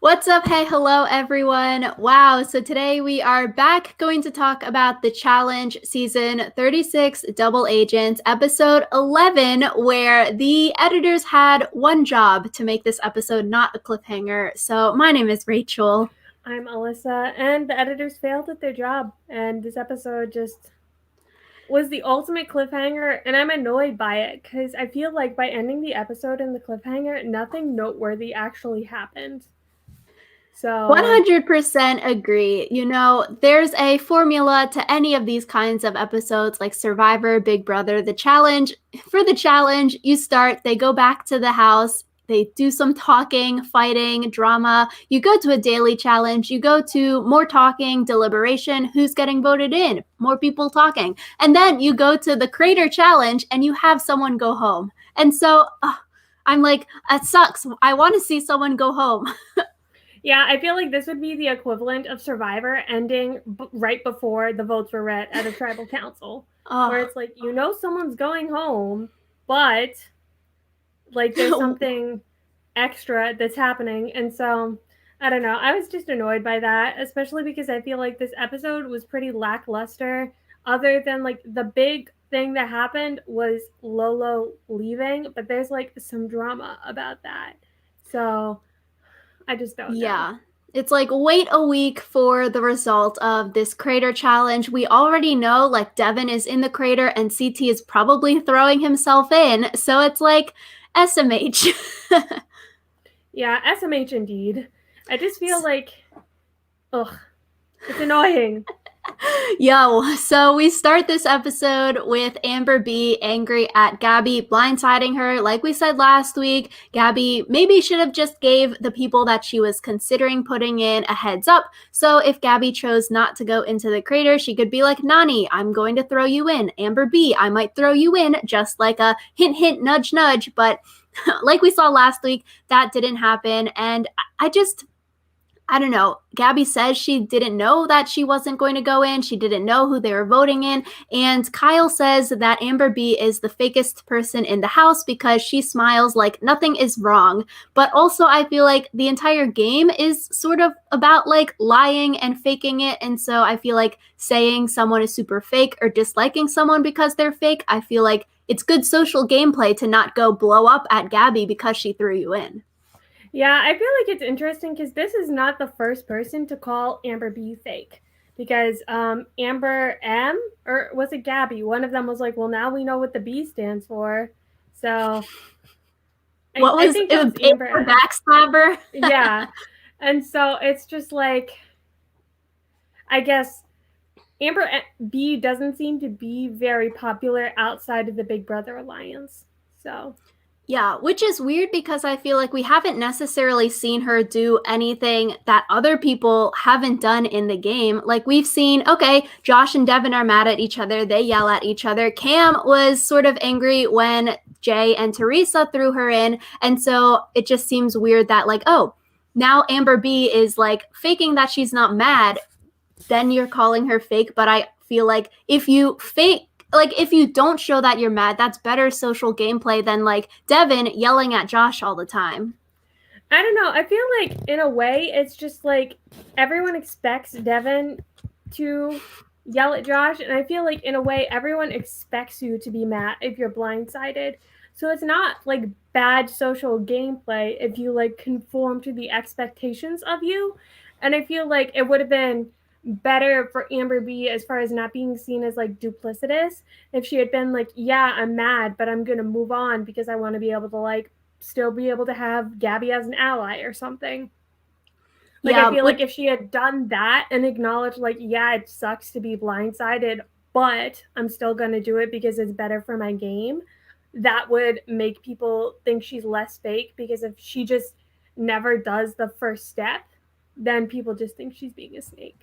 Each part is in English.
What's up? Hey, hello, everyone. Wow. So today we are back going to talk about the challenge season 36 Double Agents, episode 11, where the editors had one job to make this episode not a cliffhanger. So my name is Rachel. I'm Alyssa, and the editors failed at their job, and this episode just was the ultimate cliffhanger, and I'm annoyed by it because I feel like by ending the episode in the cliffhanger, nothing noteworthy actually happened. So, 100% agree. There's a formula to any of these kinds of episodes like Survivor, Big Brother, the challenge. For the challenge, you start, they go back to the house, they do some talking, fighting, drama. You go to a daily challenge, you go to more talking, deliberation, who's getting voted in, more people talking. And then you go to the Crater challenge and you have someone go home. And so I'm like, that sucks. I want to see someone go home. yeah, I feel like this would be the equivalent of Survivor ending right before the votes were read at a tribal council, where Oh. it's like, someone's going home, but like there's something extra that's happening. And so I don't know. I was just annoyed by that, especially because I feel like this episode was pretty lackluster. Other than like the big thing that happened was Lolo leaving, but there's like some drama about that. So I just don't know. Yeah. It's like wait a week for the result of this crater challenge. We already know like Devin is in the crater and CT is probably throwing himself in. So it's like SMH. Yeah, SMH indeed. I just feel like, ugh, it's annoying. So we start this episode with Amber B angry at Gabby blindsiding her. Like we said last week, Gabby maybe should have just gave the people that she was considering putting in a heads up. So if Gabby chose not to go into the crater, she could be like, Nani, I'm going to throw you in. Amber B, I might throw you in, just like a hint, hint, nudge, nudge. But like we saw last week, that didn't happen. And I don't know. Gabby says she didn't know that she wasn't going to go in. She didn't know who they were voting in. And Kyle says that Amber B is the fakest person in the house because she smiles like nothing is wrong. But also, I feel like the entire game is sort of about like lying and faking it. And so I feel like saying someone is super fake or disliking someone because they're fake, I feel like it's good social gameplay to not go blow up at Gabby because she threw you in. Yeah, I feel like it's interesting because this is not the first person to call Amber B fake. Because Amber M, or was it Gabby? One of them was like, well, now we know what the B stands for. So What I was think that was it? Amber A M. backstabber? Yeah. And so it's just like, I guess Amber B doesn't seem to be very popular outside of the Big Brother Alliance. So, Yeah, which is weird because I feel like we haven't necessarily seen her do anything that other people haven't done in the game. Like we've seen, okay, Josh and Devin are mad at each other, they yell at each other. Cam was sort of angry when Jay and Teresa threw her in, and so it just seems weird that like, oh, now Amber B is like faking that she's not mad, then you're calling her fake. But I feel like if you don't show that you're mad, that's better social gameplay than like Devin yelling at Josh all the time. I don't know. I feel like in a way it's just like everyone expects Devin to yell at Josh, and I feel like in a way everyone expects you to be mad if you're blindsided. So it's not like bad social gameplay if you like conform to the expectations of you. And I feel like it would have been better for Amber B as far as not being seen as like duplicitous if she had been like, yeah, I'm mad, but I'm gonna move on because I want to be able to like still be able to have Gabby as an ally or something. Like I Yeah, feel which like if she had done that and acknowledged like, yeah, it sucks to be blindsided, but I'm still going to do it because it's better for my game, that would make people think she's less fake because if she just never does the first step, then people just think she's being a snake.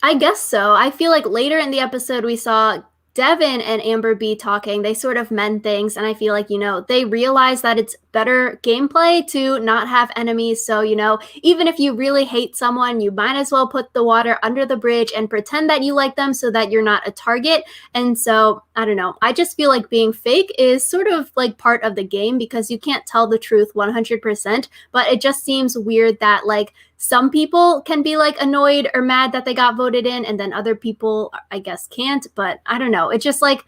I guess so. I feel like later in the episode we saw Devin and Amber B talking, they sort of mend things. And I feel like, they realize that it's better gameplay to not have enemies. So, even if you really hate someone, you might as well put the water under the bridge and pretend that you like them so that you're not a target. And so, I don't know. I just feel like being fake is sort of like part of the game because you can't tell the truth 100%. But it just seems weird that, like, some people can be like annoyed or mad that they got voted in, and then other people, I guess, can't. But I don't know. It's just like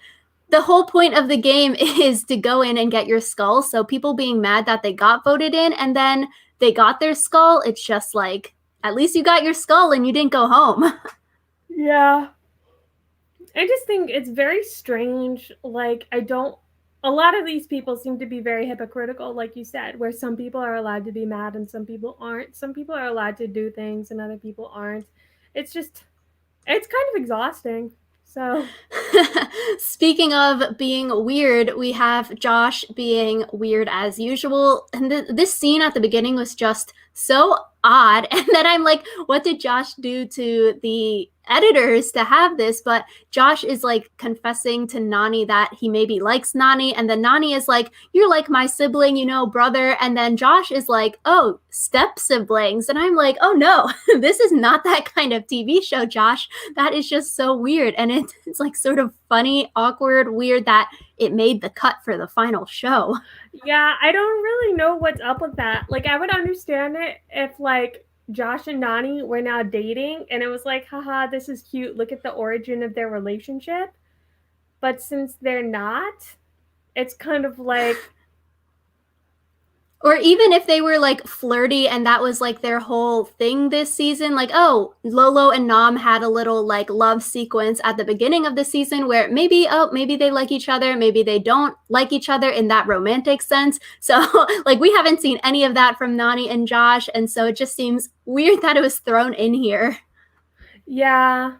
the whole point of the game is to go in and get your skull. So people being mad that they got voted in and then they got their skull, it's just like, at least you got your skull and you didn't go home. Yeah. I just think it's very strange. Like, a lot of these people seem to be very hypocritical, like you said, where some people are allowed to be mad and some people aren't. Some people are allowed to do things and other people aren't. It's kind of exhausting. So, Speaking of being weird, we have Josh being weird as usual. And this scene at the beginning was just so odd. And then I'm like, what did Josh do to the editors to have this? But Josh is like confessing to Nani that he maybe likes Nani. And then Nani is like, you're like my sibling, brother. And then Josh is like, oh, step siblings. And I'm like, oh no, this is not that kind of TV show, Josh. That is just so weird. And it's like sort of funny, awkward, weird that it made the cut for the final show. yeah, I don't really know what's up with that. Like, I would understand it if, like, Josh and Nani were now dating and it was like, haha, this is cute. Look at the origin of their relationship. But since they're not, it's kind of like, Or even if they were like flirty and that was like their whole thing this season, like, oh, Lolo and Nam had a little like love sequence at the beginning of the season where maybe they like each other, maybe they don't like each other in that romantic sense. So like we haven't seen any of that from Nani and Josh. And so it just seems weird that it was thrown in here. yeah,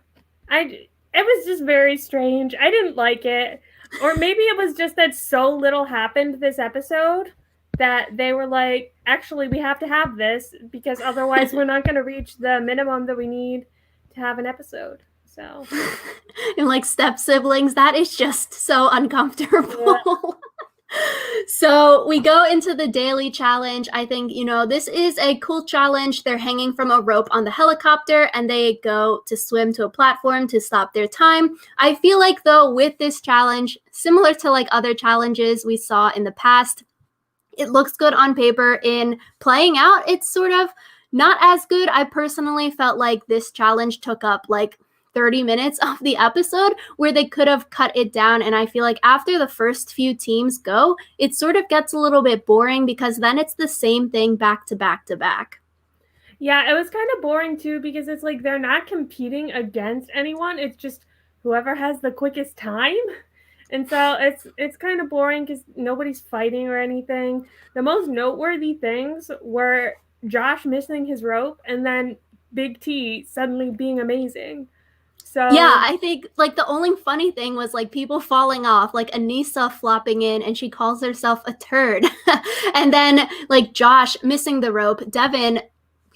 it was just very strange. I didn't like it. Or maybe it was just that so little happened this episode that they were like, actually, we have to have this because otherwise we're not going to reach the minimum that we need to have an episode. So, And like step siblings, that is just so uncomfortable. Yeah. So we go into the daily challenge. I think, this is a cool challenge. They're hanging from a rope on the helicopter and they go to swim to a platform to stop their time. I feel like, though, with this challenge, similar to like other challenges we saw in the past, it looks good on paper. In playing out, it's sort of not as good. I personally felt like this challenge took up like 30 minutes of the episode where they could have cut it down. And I feel like after the first few teams go, it sort of gets a little bit boring because then it's the same thing back to back to back. Yeah, it was kind of boring too because it's like they're not competing against anyone. It's just whoever has the quickest time. And so it's kind of boring because nobody's fighting or anything. The most noteworthy things were Josh missing his rope and then Big T suddenly being amazing. So yeah, I think like the only funny thing was like people falling off, like Anissa flopping in and she calls herself a turd. And then like Josh missing the rope, Devin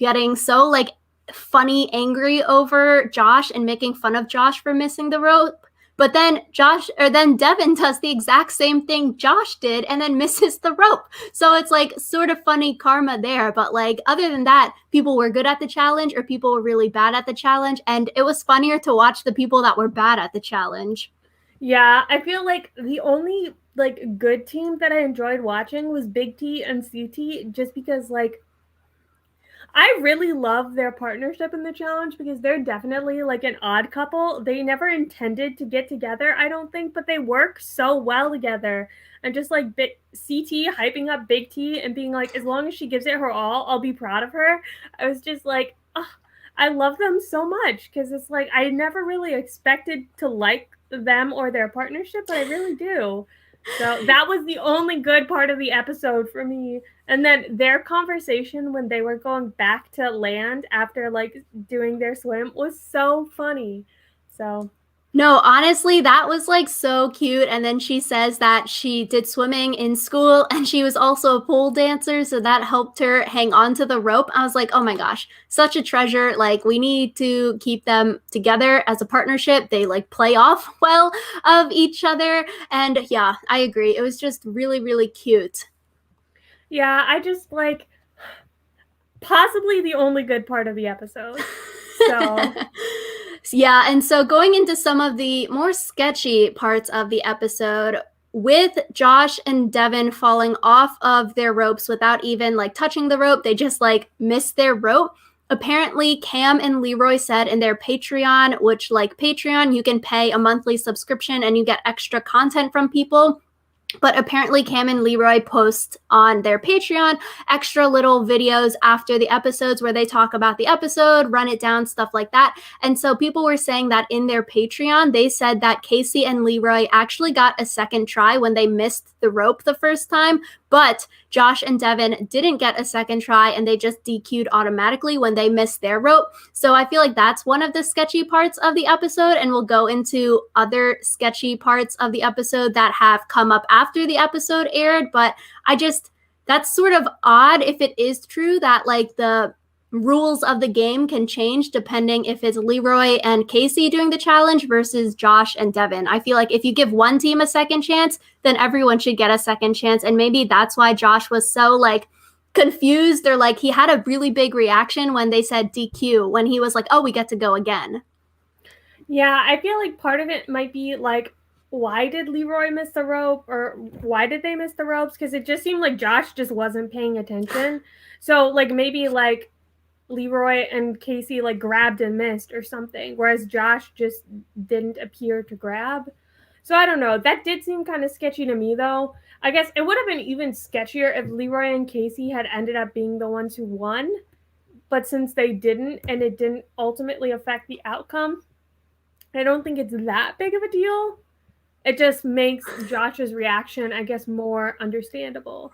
getting so like funny, angry over Josh and making fun of Josh for missing the rope. But then Devin does the exact same thing Josh did and then misses the rope. So it's like sort of funny karma there. But like other than that, people were good at the challenge or people were really bad at the challenge. And it was funnier to watch the people that were bad at the challenge. Yeah, I feel like the only like good team that I enjoyed watching was Big T and CT just because like I really love their partnership in the challenge because they're definitely like an odd couple. They never intended to get together, I don't think, but they work so well together. And just like CT hyping up Big T and being like, as long as she gives it her all, I'll be proud of her. I was just like, oh, I love them so much because it's like I never really expected to like them or their partnership, but I really do. So that was the only good part of the episode for me. And then their conversation when they were going back to land after like doing their swim was so funny. So No, honestly, that was like so cute. And then she says that she did swimming in school and she was also a pole dancer. So that helped her hang on to the rope. I was like, oh my gosh, such a treasure. Like, we need to keep them together as a partnership. They like play off well of each other. And yeah, I agree. It was just really, really cute. Yeah, I just like possibly the only good part of the episode. So, Yeah, and so going into some of the more sketchy parts of the episode, with Josh and Devin falling off of their ropes without even like touching the rope, they just like missed their rope. Apparently, Cam and Leroy said in their Patreon, which like Patreon, you can pay a monthly subscription and you get extra content from people. But apparently, Cam and Leroy post on their Patreon extra little videos after the episodes where they talk about the episode, run it down, stuff like that. And so people were saying that in their Patreon, they said that Casey and Leroy actually got a second try when they missed the rope the first time, but Josh and Devin didn't get a second try and they just DQ'd automatically when they missed their rope. So I feel like that's one of the sketchy parts of the episode, and we'll go into other sketchy parts of the episode that have come up after the episode aired. But I just, that's sort of odd if it is true that like the rules of the game can change depending if it's Leroy and Casey doing the challenge versus Josh and Devin. I feel like if you give one team a second chance, then everyone should get a second chance. And maybe that's why Josh was so like confused, or like he had a really big reaction when they said DQ, when he was like, oh, we get to go again. yeah, I feel like part of it might be like, why did Leroy miss the rope, or why did they miss the ropes? Because it just seemed like Josh just wasn't paying attention. So like maybe like Leroy and Casey like grabbed and missed or something, whereas Josh just didn't appear to grab. So I don't know. That did seem kind of sketchy to me though. I guess it would have been even sketchier if Leroy and Casey had ended up being the ones who won, but since they didn't and it didn't ultimately affect the outcome, I don't think it's that big of a deal. It just makes Josh's reaction, I guess, more understandable.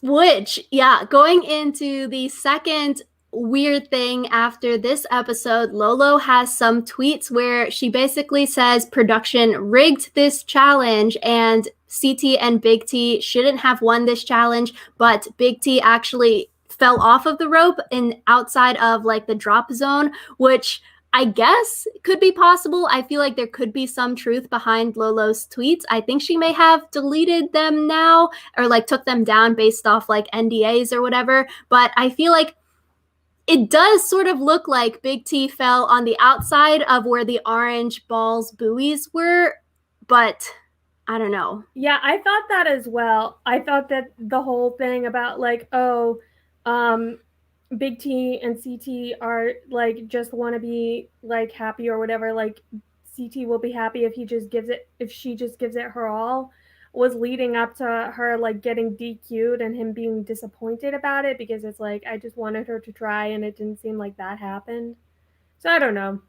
Which, yeah, going into the second weird thing after this episode, Lolo has some tweets where she basically says production rigged this challenge and CT and Big T shouldn't have won this challenge, but Big T actually fell off of the rope and outside of like the drop zone, which I guess could be possible. I feel like there could be some truth behind Lolo's tweets. I think she may have deleted them now or like took them down based off like NDAs or whatever. But I feel like it does sort of look like Big T fell on the outside of where the orange balls buoys were, but I don't know. Yeah, I thought that as well. I thought that the whole thing about like, oh, um, Big T and CT are like just want to be like happy or whatever. Like CT will be happy if he just gives it, if she just gives it her all, was leading up to her like getting DQ'd and him being disappointed about it because it's like I just wanted her to try and it didn't seem like that happened. So I don't know.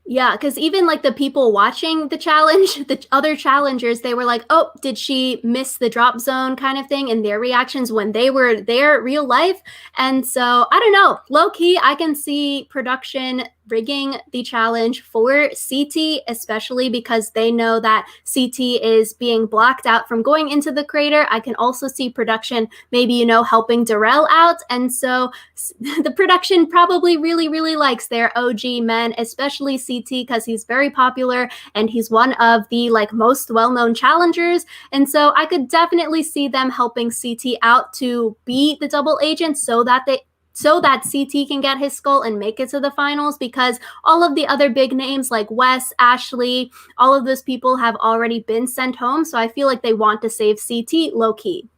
Yeah, because even like the people watching the challenge, the other challengers, they were like, oh, did she miss the drop zone kind of thing in their reactions when they were there real life. And so I don't know, low key, I can see production rigging the challenge for CT, especially because they know that CT is being blocked out from going into the crater. I can also see production maybe, you know, helping Darrell out. And so the production probably really, really likes their OG men, especially CT, because he's very popular and he's one of the like most well-known challengers. And so I could definitely see them helping CT out to be the double agent so that CT can get his skull and make it to the finals, because all of the other big names like Wes, Ashley, all of those people have already been sent home. So I feel like they want to save CT low key.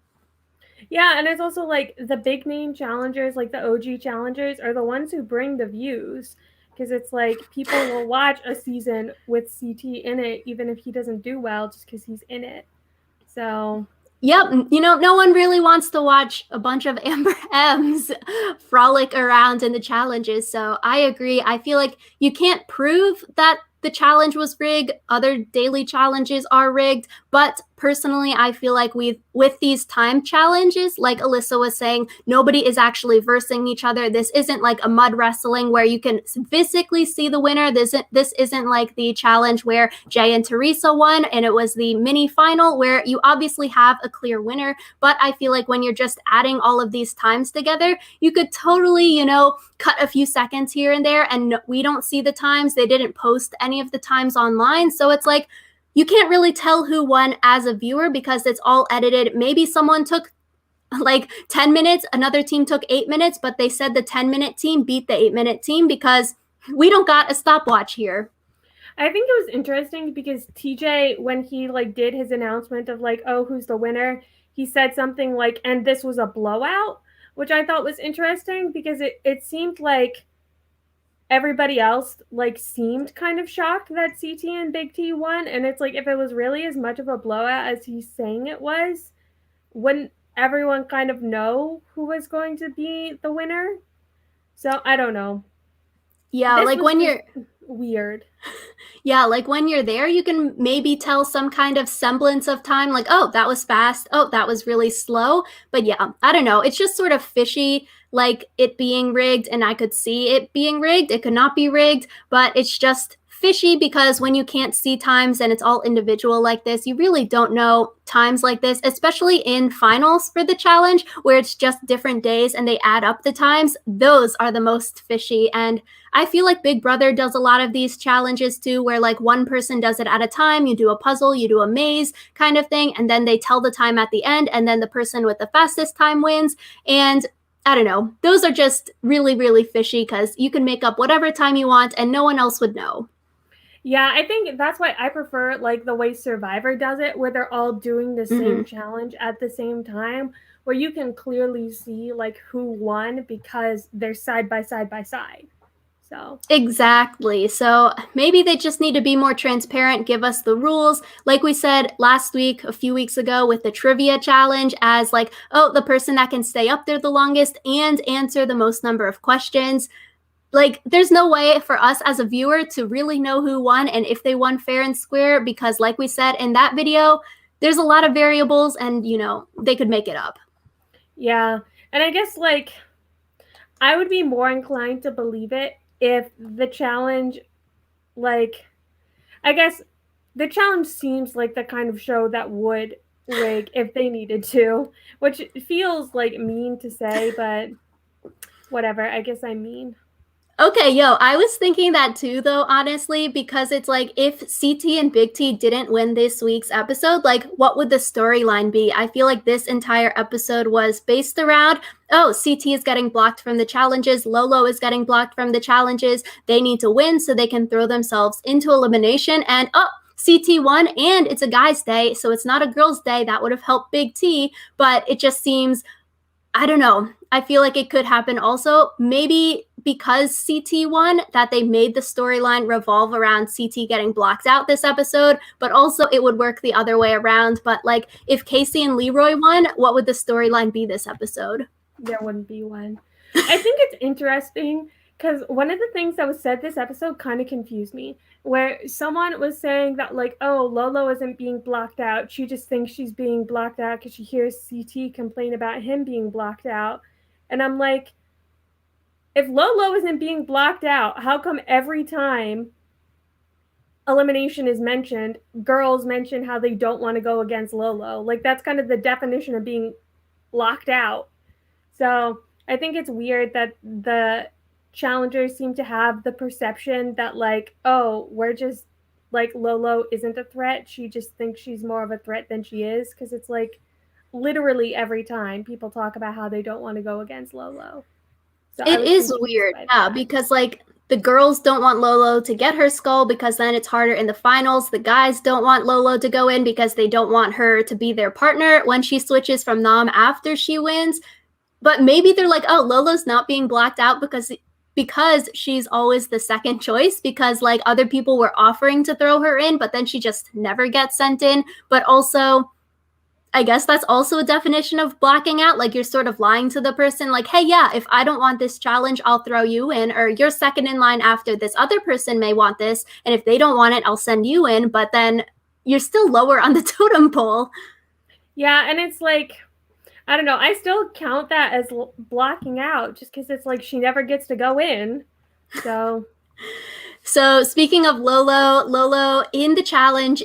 Yeah, and it's also like the big name challengers, like the OG challengers, are the ones who bring the views. Because it's like people will watch a season with CT in it, even if he doesn't do well, just because he's in it. So Yep, you know, no one really wants to watch a bunch of Amber M's frolic around in the challenges. So I agree. I feel like you can't prove that the challenge was rigged. Other daily challenges are rigged, but personally, I feel like with these time challenges, like Alyssa was saying, nobody is actually versing each other. This isn't like a mud wrestling where you can physically see the winner. This isn't like the challenge where Jay and Teresa won and it was the mini final where you obviously have a clear winner. But I feel like when you're just adding all of these times together, you could totally, cut a few seconds here and there, and we don't see the times. They didn't post any of the times online. So it's like, you can't really tell who won as a viewer because it's all edited. Maybe someone took like 10 minutes, another team took 8 minutes, but they said the 10-minute team beat the 8-minute team because we don't got a stopwatch here. I think it was interesting because TJ, when he like did his announcement of like, oh, who's the winner, he said something like, and this was a blowout, which I thought was interesting because it seemed like everybody else like seemed kind of shocked that CT and Big T won. And it's like, if it was really as much of a blowout as he's saying it was, wouldn't everyone kind of know who was going to be the winner? So I don't know. Yeah, This like was when you're weird. Yeah, like when you're there, you can maybe tell some kind of semblance of time, like, oh, that was fast. Oh, that was really slow. But yeah, I don't know. It's just sort of fishy, like it being rigged, and I could see it being rigged. It could not be rigged, but it's just fishy because when you can't see times and it's all individual like this, you really don't know times like this, especially in finals for the challenge where it's just different days and they add up the times. Those are the most fishy. And I feel like Big Brother does a lot of these challenges too, where like one person does it at a time. You do a puzzle, you do a maze kind of thing, and then they tell the time at the end, and then the person with the fastest time wins. And I don't know, those are just really, really fishy because you can make up whatever time you want and no one else would know. Yeah, I think that's why I prefer like the way Survivor does it, where they're all doing the same challenge at the same time, where you can clearly see like who won because they're side by side by side. So Exactly. So maybe they just need to be more transparent, give us the rules. Like we said last week, a few weeks ago with the trivia challenge, as like, oh, the person that can stay up there the longest and answer the most number of questions. Like, there's no way for us as a viewer to really know who won and if they won fair and square because, like we said in that video, there's a lot of variables and, they could make it up. yeah, and I guess like I would be more inclined to believe it if the challenge, like, I guess the challenge seems like the kind of show that would rig if they needed to, which feels like mean to say, but whatever. I guess I'm mean. Okay, I was thinking that too, though, honestly, because it's like if CT and Big T didn't win this week's episode, like what would the storyline be? I feel like this entire episode was based around, oh, CT is getting blocked from the challenges, Lolo is getting blocked from the challenges, they need to win so they can throw themselves into elimination, and oh, CT won, and it's a guy's day, so it's not a girl's day. That would have helped Big T, but it just seems, I don't know. I feel like it could happen also. Maybe because CT won, that they made the storyline revolve around CT getting blocked out this episode, but also it would work the other way around. But like if Casey and Leroy won, what would the storyline be this episode? There wouldn't be one. I think it's interesting because one of the things that was said this episode kind of confused me, where someone was saying that like, oh, Lolo isn't being blocked out. She just thinks she's being blocked out because she hears CT complain about him being blocked out. And I'm like, if Lolo isn't being blocked out, how come every time elimination is mentioned, girls mention how they don't want to go against Lolo? Like that's kind of the definition of being locked out. So I think it's weird that the challengers seem to have the perception that like, oh, we're just like Lolo isn't a threat. She just thinks she's more of a threat than she is. Because it's like literally every time people talk about how they don't want to go against Lolo. So It is weird, yeah, because like the girls don't want Lolo to get her skull because then it's harder in the finals. The guys don't want Lolo to go in because they don't want her to be their partner when she switches from Nam after she wins. But maybe they're like, oh, Lolo's not being blocked out because she's always the second choice, because like other people were offering to throw her in, but then she just never gets sent in. But also, I guess that's also a definition of blocking out. Like you're sort of lying to the person like, hey, yeah, if I don't want this challenge, I'll throw you in, or you're second in line after this other person may want this. And if they don't want it, I'll send you in. But then you're still lower on the totem pole. Yeah, and it's like, I don't know. I still count that as blocking out just because it's like she never gets to go in. So. So speaking of Lolo in the challenge,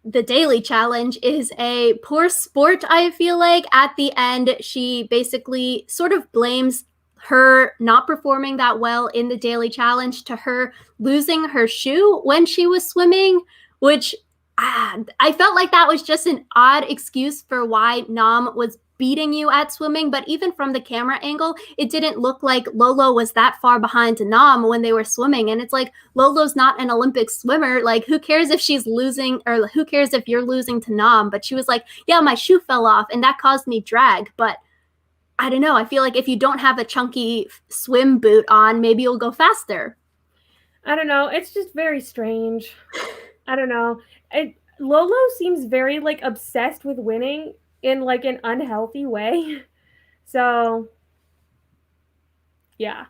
the daily challenge is a poor sport, I feel like. At the end, she basically sort of blames her not performing that well in the daily challenge to her losing her shoe when she was swimming, which I felt like that was just an odd excuse for why Nam was beating you at swimming. But even from the camera angle, it didn't look like Lolo was that far behind Nam when they were swimming. And it's like, Lolo's not an Olympic swimmer. Like, who cares if she's losing, or who cares if you're losing to Nam? But she was like, yeah, my shoe fell off and that caused me drag. But I don't know. I feel like if you don't have a chunky swim boot on, maybe you'll go faster. I don't know. It's just very strange. I don't know. Lolo seems very like obsessed with winning in like an unhealthy way. So, yeah.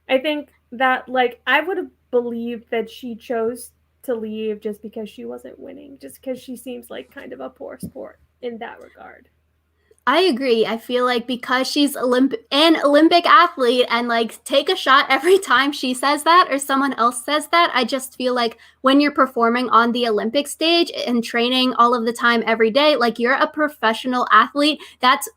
I think that like I would have believed that she chose to leave just because she wasn't winning, just because she seems like kind of a poor sport in that regard. I agree. I feel like because she's an Olympic athlete and like take a shot every time she says that or someone else says that, I just feel like when you're performing on the Olympic stage and training all of the time every day, like you're a professional athlete. That's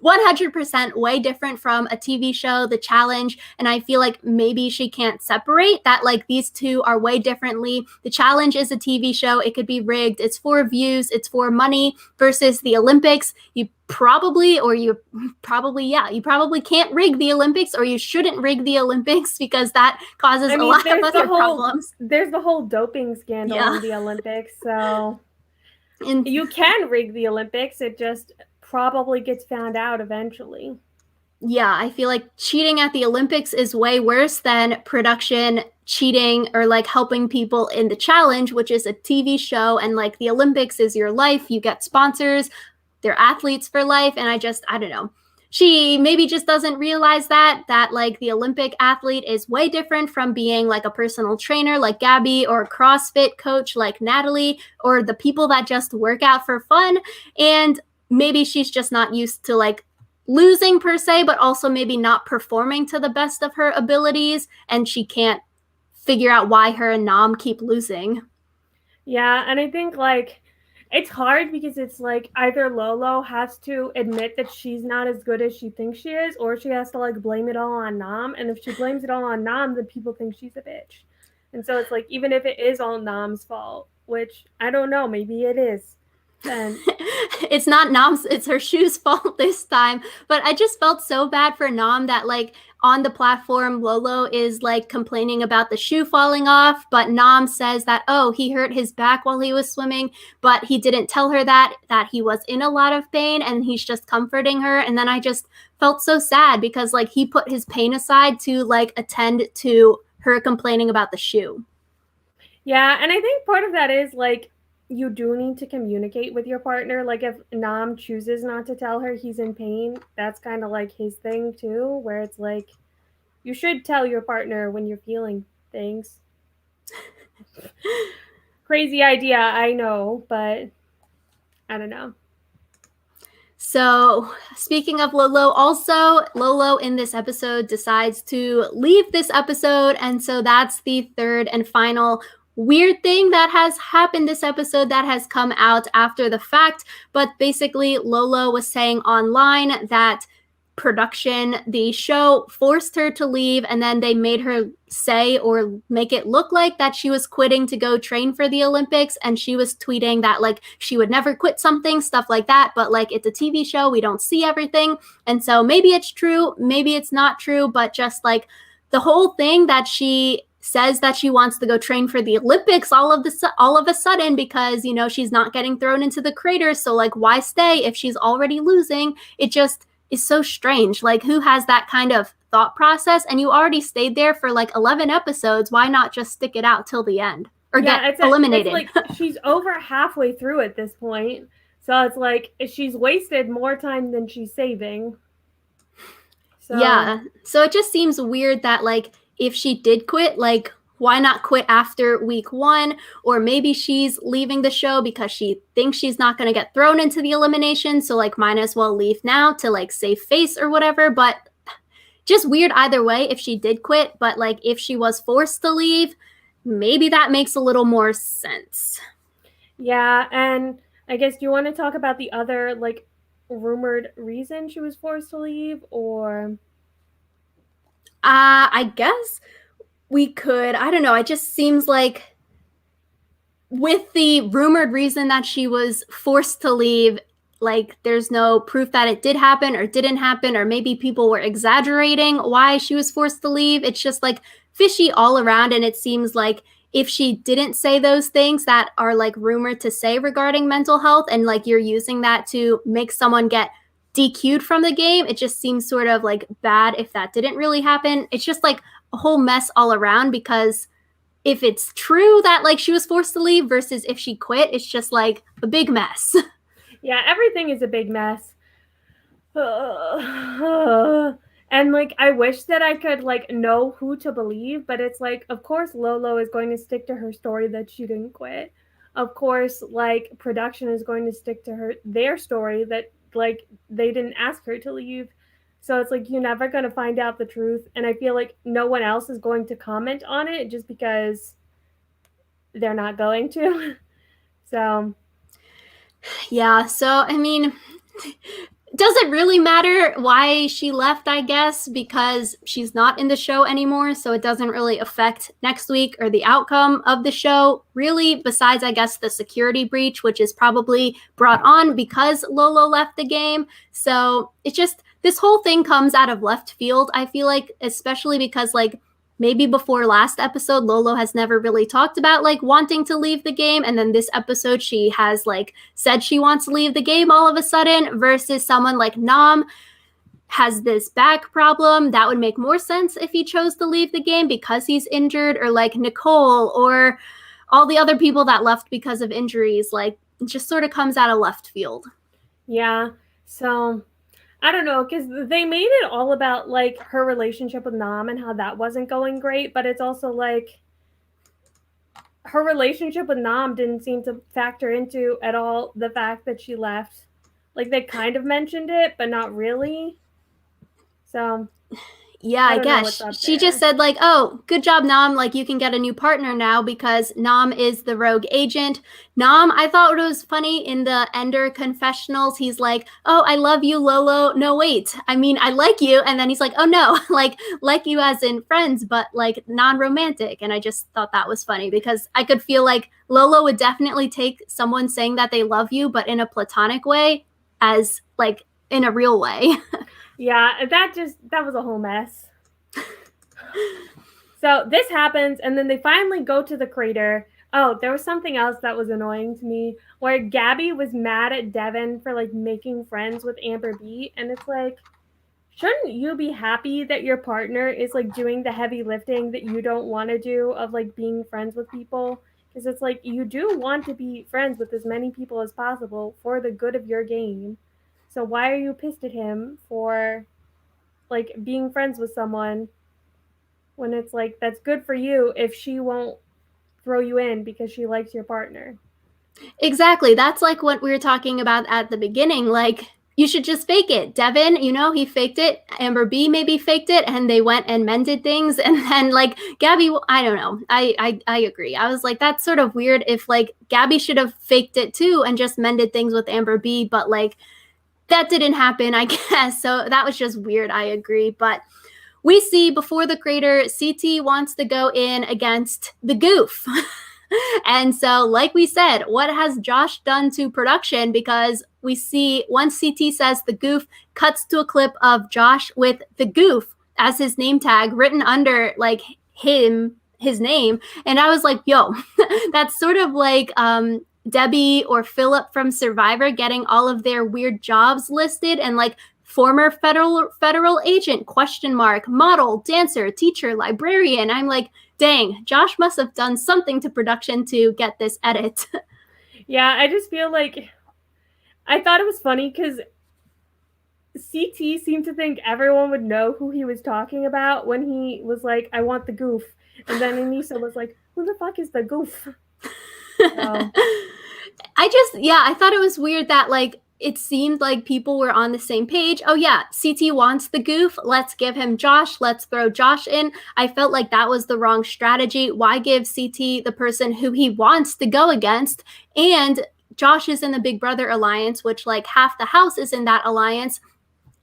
100% way different from a TV show, The Challenge. And I feel like maybe she can't separate that. Like these two are way differently. The Challenge is a TV show. It could be rigged. It's for views. It's for money versus the Olympics. You probably can't rig the Olympics, or you shouldn't rig the Olympics because that causes a lot of other problems. There's the whole doping scandal in the Olympics. So and you can rig the Olympics. It just probably gets found out eventually. Yeah, I feel like cheating at the Olympics is way worse than production cheating or like helping people in the challenge, which is a TV show. And like the Olympics is your life. You get sponsors, they're athletes for life. And I don't know. She maybe just doesn't realize that like the Olympic athlete is way different from being like a personal trainer like Gabby or a CrossFit coach like Natalie or the people that just work out for fun. And maybe she's just not used to like losing per se, but also maybe not performing to the best of her abilities, and she can't figure out why her and Nam keep losing. Yeah, and I think like it's hard because it's like either Lolo has to admit that she's not as good as she thinks she is, or she has to like blame it all on Nam. And if she blames it all on Nam, then people think she's a bitch. And so it's like even if it is all Nam's fault, which I don't know, maybe it is, then it's not Nam's, it's her shoe's fault this time. But I just felt so bad for Nam that like on the platform, Lolo is like complaining about the shoe falling off, but Nam says that, oh, he hurt his back while he was swimming, but he didn't tell her that he was in a lot of pain and he's just comforting her. And then I just felt so sad because like he put his pain aside to like attend to her complaining about the shoe. yeah, and I think part of that is like you do need to communicate with your partner. Like if Nam chooses not to tell her he's in pain, that's kind of like his thing too, where it's like you should tell your partner when you're feeling things. Crazy idea, I know, but I don't know. So, speaking of Lolo, also, Lolo in this episode decides to leave this episode. And so that's the third and final weird thing that has happened this episode that has come out after the fact. But basically, Lolo was saying online that production, the show forced her to leave, and then they made her say or make it look like that she was quitting to go train for the Olympics. And she was tweeting that like she would never quit something, stuff like that. But like it's a TV show, we don't see everything. And so maybe it's true, maybe it's not true, but just like the whole thing that she says that she wants to go train for the Olympics all of a sudden because you know she's not getting thrown into the crater, so like why stay if she's already losing? It just is so strange. Like who has that kind of thought process? And you already stayed there for like 11 episodes. Why not just stick it out till the end or get eliminated? It's like she's over halfway through at this point. So it's like she's wasted more time than she's saving. So yeah. So it just seems weird that like if she did quit, like why not quit after week 1? Or maybe she's leaving the show because she thinks she's not going to get thrown into the elimination, so like might as well leave now to like save face or whatever. But just weird either way if she did quit. But like if she was forced to leave, maybe that makes a little more sense. Yeah, and I guess, do you want to talk about the other like rumored reason she was forced to leave, or I guess we could. I don't know. It just seems like with the rumored reason that she was forced to leave, like there's no proof that it did happen or didn't happen, or maybe people were exaggerating why she was forced to leave. It's just like fishy all around. And it seems like if she didn't say those things that are like rumored to say regarding mental health, and like you're using that to make someone get DQ'd from the game, it just seems sort of like bad if that didn't really happen. It's just like a whole mess all around, because if it's true that like she was forced to leave versus if she quit, it's just like a big mess. yeah, everything is a big mess. And like I wish that I could like know who to believe, but it's like of course Lolo is going to stick to her story that she didn't quit. Of course, like production is going to stick to their story that like they didn't ask her to leave. So it's like you're never going to find out the truth, and I feel like no one else is going to comment on it just because they're not going to. So Yeah, so I mean, does it really matter why she left, I guess, because she's not in the show anymore, so it doesn't really affect next week or the outcome of the show, really, besides, I guess, the security breach, which is probably brought on because Lolo left the game. So it's just, this whole thing comes out of left field, I feel like, especially because, like, maybe before last episode, Lolo has never really talked about like wanting to leave the game. And then this episode, she has like said she wants to leave the game all of a sudden, versus someone like Nam has this back problem. That would make more sense if he chose to leave the game because he's injured, or like Nicole or all the other people that left because of injuries. Like it just sort of comes out of left field. yeah. So I don't know, because they made it all about like her relationship with Nam and how that wasn't going great, but it's also like her relationship with Nam didn't seem to factor into at all the fact that she left. Like they kind of mentioned it, but not really. So Yeah, I I don't know what's guess. up She just there. said, like, oh, good job, Nam. Like, you can get a new partner now because Nam is the rogue agent. Nam, I thought it was funny in the Ender confessionals. He's like, oh, I love you, Lolo. No, wait. I mean, I like you. And then he's like, oh, no, like you as in friends, but like non romantic. And I just thought that was funny because I could feel like Lolo would definitely take someone saying that they love you, but in a platonic way, as like in a real way. Yeah, that was a whole mess. So this happens, and then they finally go to the crater. Oh, there was something else that was annoying to me, where Gabby was mad at Devin for like making friends with Amber B, and it's like, shouldn't you be happy that your partner is like doing the heavy lifting that you don't want to do of like being friends with people? Because it's like you do want to be friends with as many people as possible for the good of your game. So why are you pissed at him for like being friends with someone when it's like that's good for you if she won't throw you in because she likes your partner? Exactly. That's like what we were talking about at the beginning. Like, you should just fake it. Devin, he faked it. Amber B maybe faked it, and they went and mended things. And then, like, Gabby, I don't know. I agree. I was like, that's sort of weird if, like, Gabby should have faked it too and just mended things with Amber B, but, like, that didn't happen, I guess. So that was just weird. I agree. But we see before the crater, CT wants to go in against the goof. And so, like we said, what has Josh done to production? Because we see once CT says the goof, cuts to a clip of Josh with the goof as his name tag written under like his name. And I was like, yo, that's sort of like Debbie or Philip from Survivor getting all of their weird jobs listed, and like former federal agent, question mark, model, dancer, teacher, librarian. I'm like, dang, Josh must have done something to production to get this edit. Yeah, I just feel like I thought it was funny because CT seemed to think everyone would know who he was talking about when he was like, I want the goof. And then Anissa was like, who the fuck is the goof? So. I thought it was weird that like it seemed like people were on the same page. Oh yeah, CT wants the goof. Let's give him Josh. Let's throw Josh in. I felt like that was the wrong strategy. Why give CT the person who he wants to go against? And Josh is in the Big Brother alliance, which like half the house is in that alliance.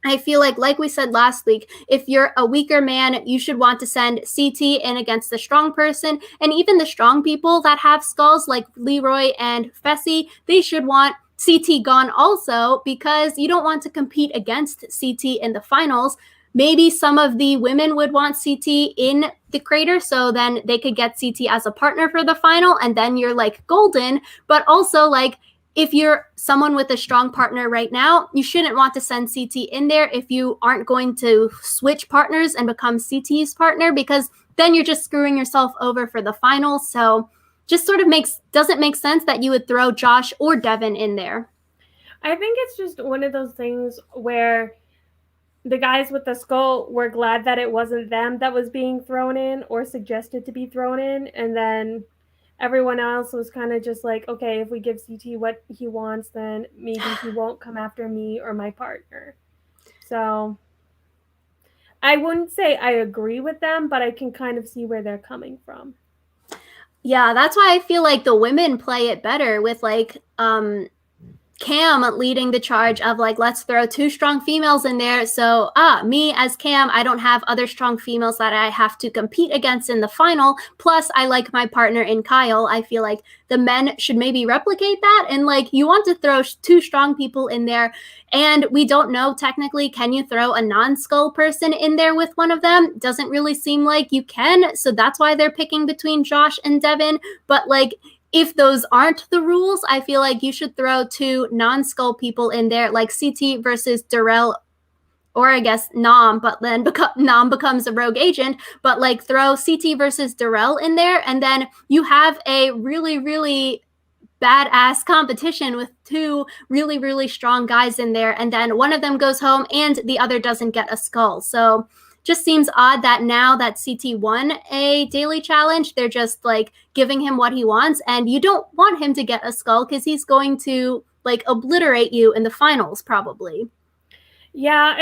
I feel like we said last week, if you're a weaker man, you should want to send CT in against the strong person. And even the strong people that have skulls, like Leroy and Fessy, they should want CT gone also, because you don't want to compete against CT in the finals. Maybe some of the women would want CT in the crater, so then they could get CT as a partner for the final, and then you're like golden. But also, like, if you're someone with a strong partner right now, you shouldn't want to send CT in there if you aren't going to switch partners and become CT's partner, because then you're just screwing yourself over for the finals. So just sort of doesn't make sense that you would throw Josh or Devin in there. I think it's just one of those things where the guys with the skull were glad that it wasn't them that was being thrown in or suggested to be thrown in, and then everyone else was kind of just like, okay, if we give CT what he wants, then maybe he won't come after me or my partner. So I wouldn't say I agree with them, but I can kind of see where they're coming from. Yeah, that's why I feel like the women play it better with like Cam leading the charge of like, let's throw two strong females in there. So, me as Cam, I don't have other strong females that I have to compete against in the final. Plus, I like my partner in Kyle. I feel like the men should maybe replicate that. And like, you want to throw two strong people in there. And we don't know technically, can you throw a non-skull person in there with one of them? Doesn't really seem like you can. So that's why they're picking between Josh and Devin. But like, if those aren't the rules, I feel like you should throw two non-skull people in there, like CT versus Darrell, or I guess Nom, but then Nom becomes a rogue agent. But like, throw CT versus Darrell in there, and then you have a really, really badass competition with two really, really strong guys in there, and then one of them goes home and the other doesn't get a skull. So just seems odd that now that CT won a daily challenge, they're just like giving him what he wants, and you don't want him to get a skull because he's going to like obliterate you in the finals probably. Yeah,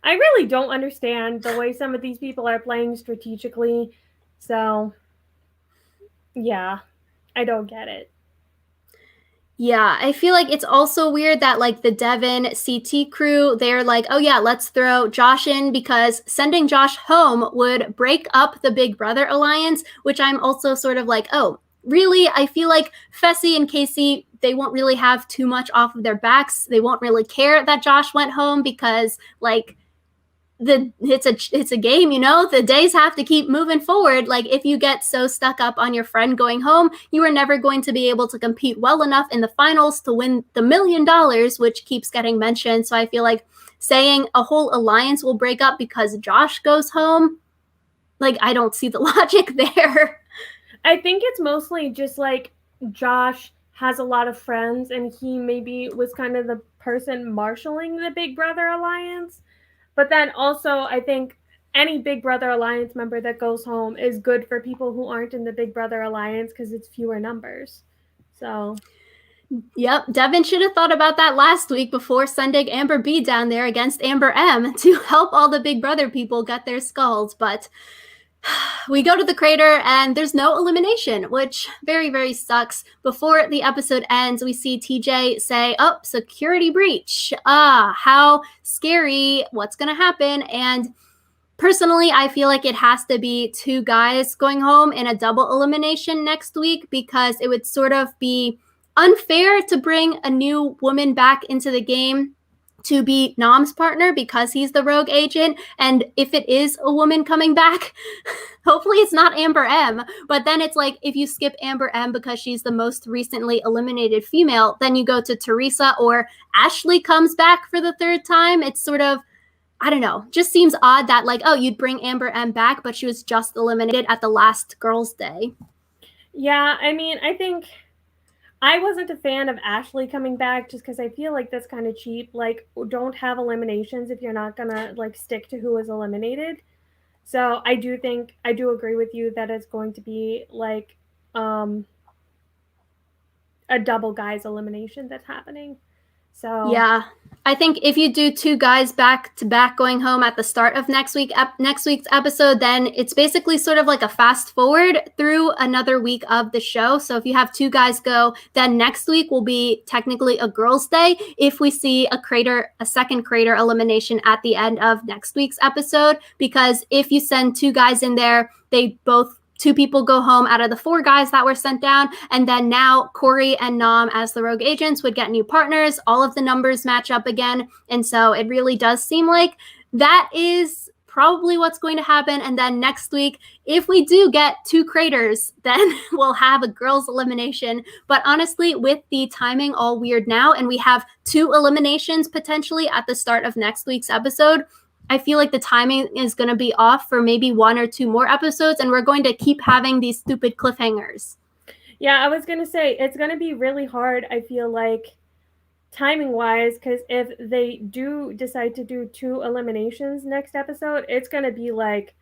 I really don't understand the way some of these people are playing strategically. So, yeah, I don't get it. Yeah, I feel like it's also weird that like the Devin CT crew, they're like, oh yeah, let's throw Josh in because sending Josh home would break up the Big Brother alliance, which I'm also sort of like, oh, really? I feel like Fessy and Casey, they won't really have too much off of their backs. They won't really care that Josh went home because like it's a game, you know. The days have to keep moving forward. Like, if you get so stuck up on your friend going home, you are never going to be able to compete well enough in the finals to win the $1 million, which keeps getting mentioned. So I feel like saying a whole alliance will break up because Josh goes home, like, I don't see the logic there. I think it's mostly just like Josh has a lot of friends and he maybe was kind of the person marshaling the Big Brother alliance. But then also, I think any Big Brother Alliance member that goes home is good for people who aren't in the Big Brother Alliance because it's fewer numbers. So. Yep, Devin should have thought about that last week before sending Amber B down there against Amber M to help all the Big Brother people get their skulls. But we go to the crater and there's no elimination, which very, very sucks. Before the episode ends, we see TJ say, oh, security breach. How scary. What's going to happen? And personally, I feel like it has to be two guys going home in a double elimination next week, because it would sort of be unfair to bring a new woman back into the game to be Nom's partner because he's the rogue agent. And if it is a woman coming back, hopefully it's not Amber M. But then it's like, if you skip Amber M because she's the most recently eliminated female, then you go to Teresa, or Ashley comes back for the third time. It's sort of, I don't know, just seems odd that like, oh, you'd bring Amber M back, but she was just eliminated at the last girls' day. Yeah, I mean, I think I wasn't a fan of Ashley coming back just because I feel like that's kind of cheap. Like, don't have eliminations if you're not gonna like stick to who was eliminated. So I do think I do agree with you that it's going to be like um a double guys elimination that's happening. So Yeah. I think if you do 2 guys back to back going home at the start of next week's episode, then it's basically sort of like a fast forward through another week of the show. So if you have 2 guys go, then next week will be technically a girls' day if we see a second crater elimination at the end of next week's episode. Because if you send 2 guys in there, they both 2 people go home out of the 4 guys that were sent down. And then now Corey and Nam as the rogue agents would get new partners. All of the numbers match up again. And so it really does seem like that is probably what's going to happen. And then next week, if we do get 2 craters, then we'll have a girls' elimination. But honestly, with the timing all weird now, and we have 2 eliminations potentially at the start of next week's episode, I feel like the timing is going to be off for maybe 1 or 2 more episodes, and we're going to keep having these stupid cliffhangers. yeah, I was gonna say it's gonna be really hard. I feel like timing wise, because if they do decide to do 2 eliminations next episode, it's gonna be like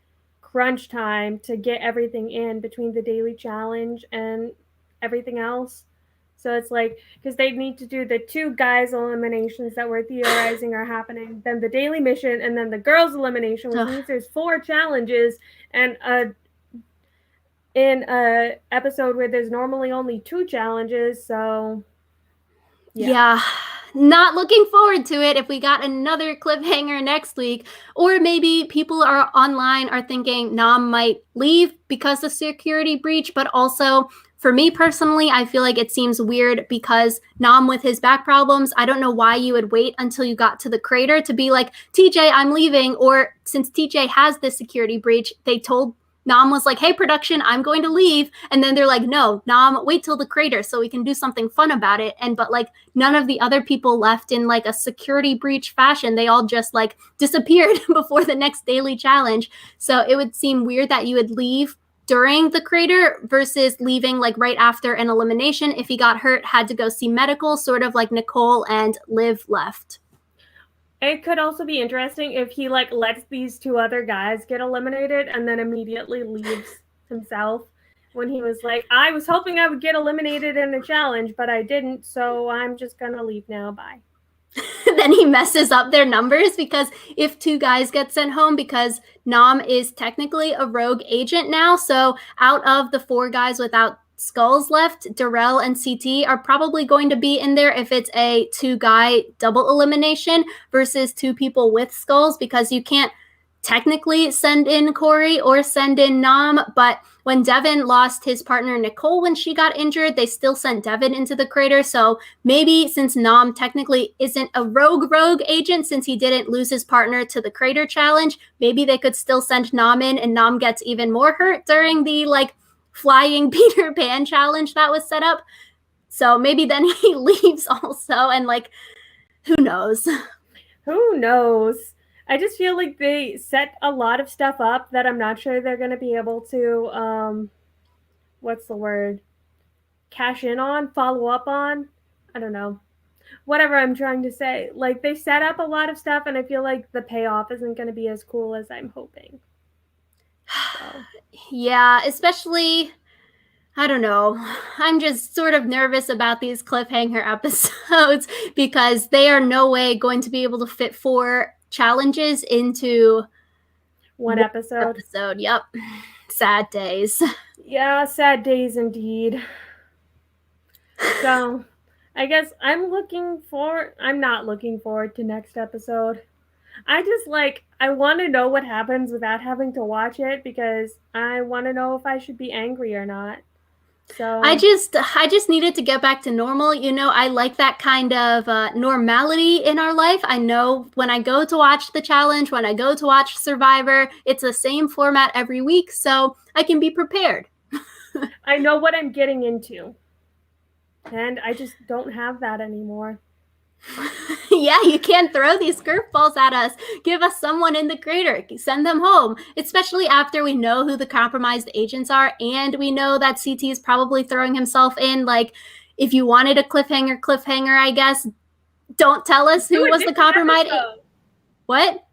crunch time to get everything in between the daily challenge and everything else. So it's like because they need to do the 2 guys eliminations that we're theorizing are happening, then the daily mission, and then the girls elimination, which means there's 4 challenges and in a episode where there's normally only 2 challenges. So yeah. Not looking forward to it if we got another cliffhanger next week. Or maybe people are online are thinking Nam might leave because of security breach, but also for me personally, I feel like it seems weird because Nam with his back problems, I don't know why you would wait until you got to the crater to be like, TJ, I'm leaving. Or since TJ has this security breach, they told Nam was like, hey, production, I'm going to leave. And then they're like, no, Nam, wait till the crater so we can do something fun about it. But like none of the other people left in like a security breach fashion. They all just like disappeared before the next daily challenge. So it would seem weird that you would leave during the crater versus leaving like right after an elimination. If he got hurt, had to go see medical, sort of like Nicole and Liv left. it could also be interesting if he like lets these 2 other guys get eliminated and then immediately leaves himself when he was like, I was hoping I would get eliminated in a challenge, but I didn't, so I'm just gonna leave now. Bye. Then he messes up their numbers because if 2 guys get sent home, because Nam is technically a rogue agent now, so out of the 4 guys without skulls left, Darrell and CT are probably going to be in there if it's a 2-guy double elimination versus 2 people with skulls, because you can't technically send in Corey or send in Nam. But when Devin lost his partner Nicole when she got injured, they still sent Devin into the crater. So maybe since Nam technically isn't a rogue agent, since he didn't lose his partner to the crater challenge, maybe they could still send Nam in and Nam gets even more hurt during the like flying Peter Pan challenge that was set up. So maybe then he leaves also, and like who knows? Who knows? I just feel like they set a lot of stuff up that I'm not sure they're going to be able to what's the word? Cash in on, follow up on. I don't know. Whatever I'm trying to say. Like they set up a lot of stuff and I feel like the payoff isn't going to be as cool as I'm hoping. So. Yeah, especially I don't know. I'm just sort of nervous about these cliffhanger episodes because they are no way going to be able to fit 4 challenges into one episode. Yep. Sad days. Yeah, sad days indeed. So, I guess I'm not looking forward to next episode. I just I want to know what happens without having to watch it because I want to know if I should be angry or not. So I just needed to get back to normal. You know, I like that kind of normality in our life. I know when I go to watch the challenge, when I go to watch Survivor, it's the same format every week, so I can be prepared. I know what I'm getting into. And I just don't have that anymore. Yeah, you can't throw these curveballs at us. Give us someone in the crater. Send them home, especially after we know who the compromised agents are and we know that CT is probably throwing himself in. Like, if you wanted a cliffhanger, I guess, don't tell us who was the compromised. What?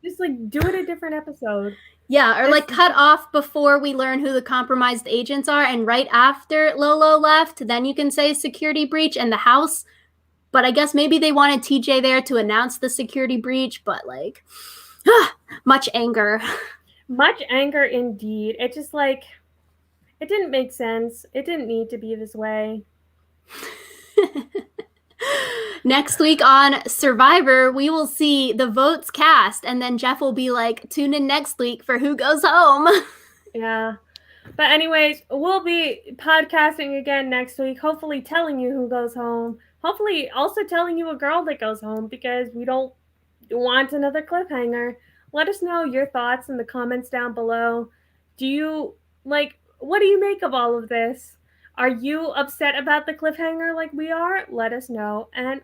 Just like do it a different episode. Yeah, or like cut off before we learn who the compromised agents are, and right after Lolo left, then you can say security breach and the house. But I guess maybe they wanted TJ there to announce the security breach, but like, much anger. Much anger indeed. It just like, it didn't make sense. It didn't need to be this way. Next week on Survivor, we will see the votes cast, and then Jeff will be like, tune in next week for who goes home. Yeah. But anyways, we'll be podcasting again next week, hopefully telling you who goes home. Hopefully also telling you a girl that goes home, because we don't want another cliffhanger. Let us know your thoughts in the comments down below. Do you, like, what do you make of all of this? Are you upset about the cliffhanger like we are? Let us know, and